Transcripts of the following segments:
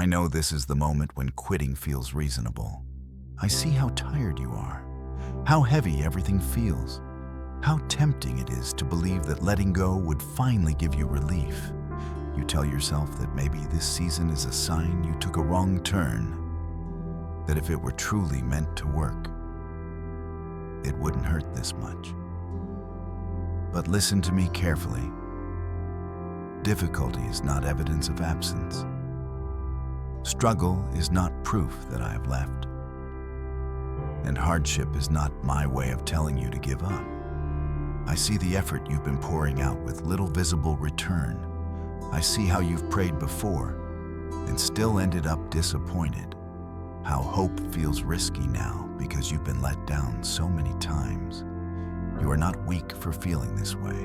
I know this is the moment when quitting feels reasonable. I see how tired you are, how heavy everything feels, how tempting it is to believe that letting go would finally give you relief. You tell yourself that maybe this season is a sign you took a wrong turn, that if it were truly meant to work, it wouldn't hurt this much. But listen to me carefully. Difficulty is not evidence of absence. Struggle is not proof that I have left. And hardship is not my way of telling you to give up. I see the effort you've been pouring out with little visible return. I see how you've prayed before and still ended up disappointed. How hope feels risky now because you've been let down so many times. You are not weak for feeling this way.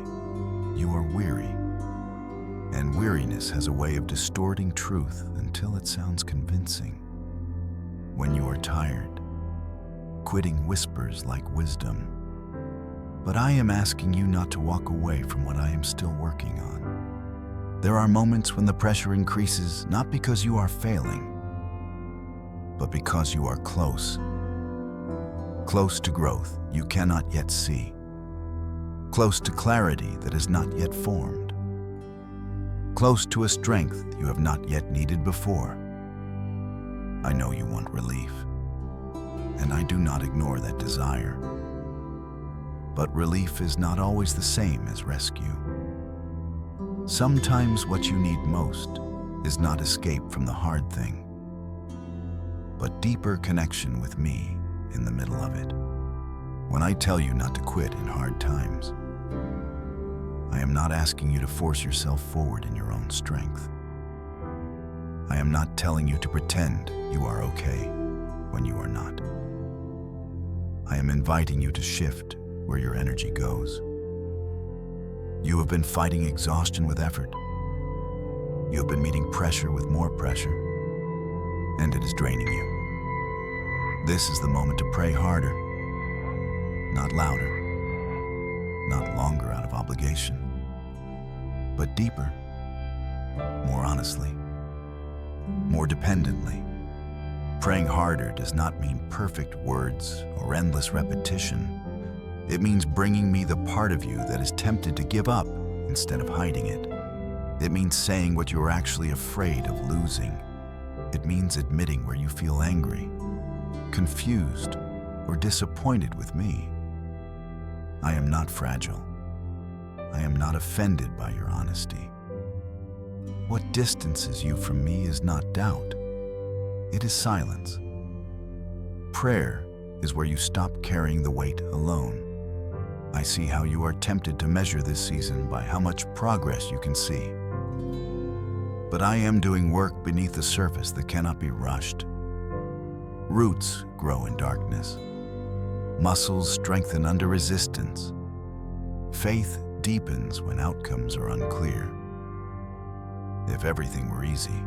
You are weary. And weariness has a way of distorting truth until it sounds convincing. When you are tired, quitting whispers like wisdom. But I am asking you not to walk away from what I am still working on. There are moments when the pressure increases, not because you are failing, but because you are close. Close to growth you cannot yet see. Close to clarity that is not yet formed. Close to a strength you have not yet needed before. I know you want relief, and I do not ignore that desire. But relief is not always the same as rescue. Sometimes what you need most is not escape from the hard thing, but deeper connection with me in the middle of it. When I tell you not to quit in hard times, I am not asking you to force yourself forward in your own strength. I am not telling you to pretend you are okay when you are not. I am inviting you to shift where your energy goes. You have been fighting exhaustion with effort. You have been meeting pressure with more pressure, and it is draining you. This is the moment to pray harder, not louder, not longer out of obligation, but deeper, more honestly, more dependently. Praying harder does not mean perfect words or endless repetition. It means bringing me the part of you that is tempted to give up instead of hiding it. It means saying what you are actually afraid of losing. It means admitting where you feel angry, confused, or disappointed with me. I am not fragile. I am not offended by your honesty. What distances you from me is not doubt. It is silence. Prayer is where you stop carrying the weight alone. I see how you are tempted to measure this season by how much progress you can see. But I am doing work beneath the surface that cannot be rushed. Roots grow in darkness. Muscles strengthen under resistance. Faith deepens when outcomes are unclear. If everything were easy,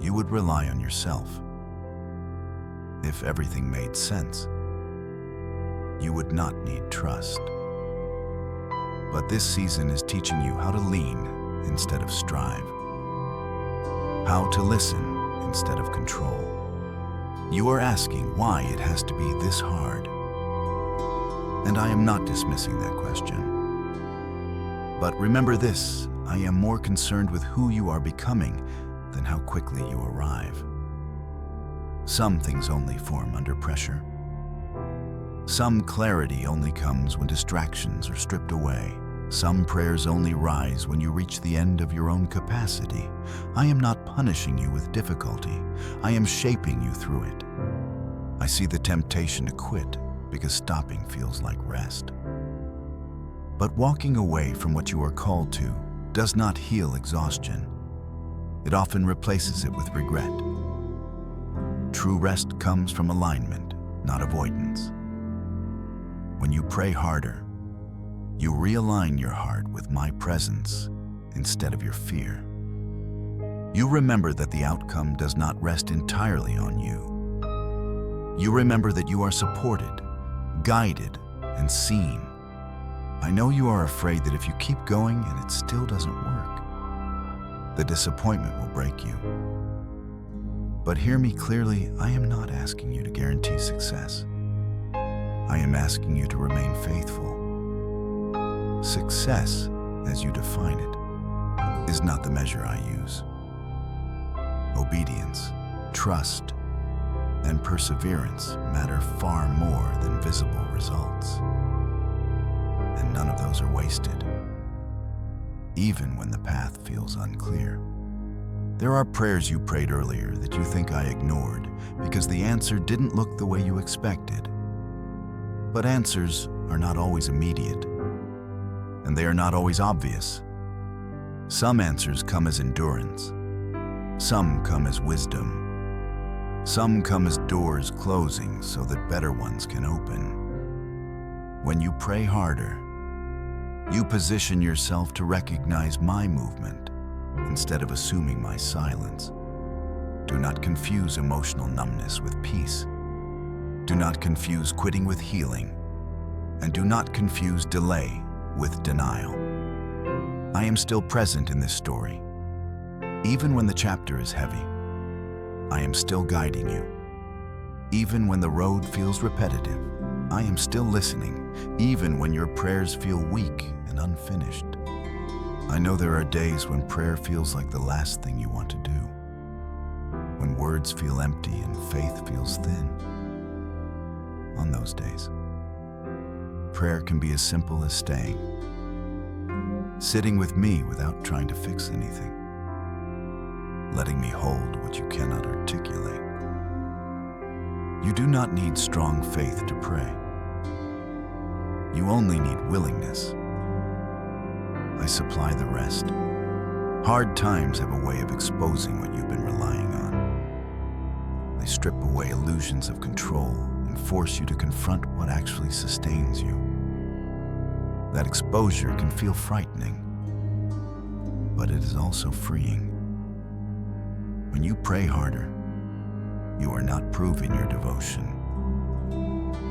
you would rely on yourself. If everything made sense, you would not need trust. But this season is teaching you how to lean instead of strive, how to listen instead of control. You are asking why it has to be this hard. And I am not dismissing that question. But remember this, I am more concerned with who you are becoming than how quickly you arrive. Some things only form under pressure. Some clarity only comes when distractions are stripped away. Some prayers only rise when you reach the end of your own capacity. I am not punishing you with difficulty. I am shaping you through it. I see the temptation to quit because stopping feels like rest. But walking away from what you are called to does not heal exhaustion. It often replaces it with regret. True rest comes from alignment, not avoidance. When you pray harder, you realign your heart with my presence instead of your fear. You remember that the outcome does not rest entirely on you. You remember that you are supported, guided, and seen. I know you are afraid that if you keep going and it still doesn't work, the disappointment will break you. But hear me clearly, I am not asking you to guarantee success. I am asking you to remain faithful. Success, as you define it, is not the measure I use. Obedience, trust, and perseverance matter far more than visible results. And none of those are wasted, even when the path feels unclear. There are prayers you prayed earlier that you think I ignored because the answer didn't look the way you expected. But answers are not always immediate, and they are not always obvious. Some answers come as endurance. Some come as wisdom. Some come as doors closing so that better ones can open. When you pray harder, you position yourself to recognize my movement instead of assuming my silence. Do not confuse emotional numbness with peace. Do not confuse quitting with healing. And do not confuse delay with denial. I am still present in this story. Even when the chapter is heavy, I am still guiding you. Even when the road feels repetitive, I am still listening, even when your prayers feel weak and unfinished. I know there are days when prayer feels like the last thing you want to do, when words feel empty and faith feels thin. On those days, prayer can be as simple as staying, sitting with me without trying to fix anything, letting me hold what you cannot articulate. You do not need strong faith to pray. You only need willingness. I supply the rest. Hard times have a way of exposing what you've been relying on. They strip away illusions of control and force you to confront what actually sustains you. That exposure can feel frightening, but it is also freeing. When you pray harder, you are not proving your devotion.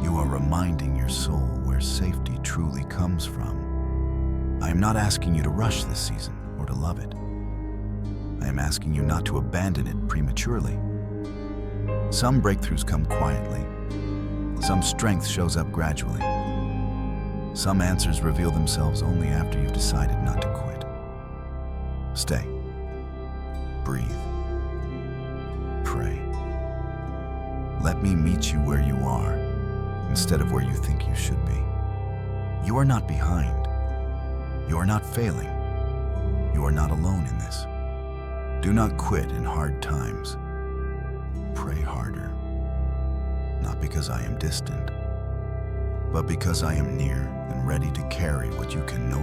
You are reminding your soul where safety truly comes from. I am not asking you to rush this season or to love it. I am asking you not to abandon it prematurely. Some breakthroughs come quietly. Some strength shows up gradually. Some answers reveal themselves only after you've decided not to quit. Stay. Breathe. Pray. Let me meet you where you are instead of where you think you should be. You are not behind. You are not failing. You are not alone in this. Do not quit in hard times. Pray harder. Not because I am distant, but because I am near and ready to carry what you can no